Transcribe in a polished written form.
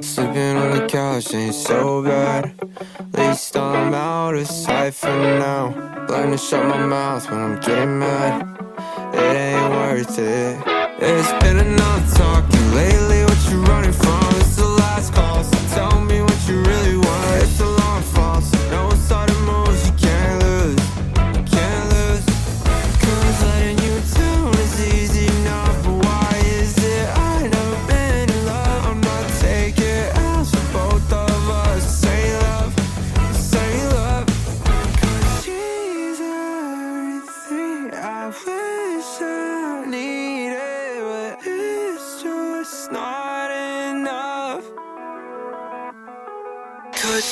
Sleeping on the couch ain't so bad. At least I'm out of sight for now. Learn to shut my mouth when I'm getting mad. It ain't worth it. It's been enough talking lately. What you running from? It's the last call, so tell me what you really want. It's a long fall, so no sudden moves you can't lose. You can't lose. 'Cause letting you down is easy enough, but why is it I never been in love? I'm not taking else for both of us. Say love, say love. 'Cause she's everything I wish I needed, but it's just not enough. 'Cause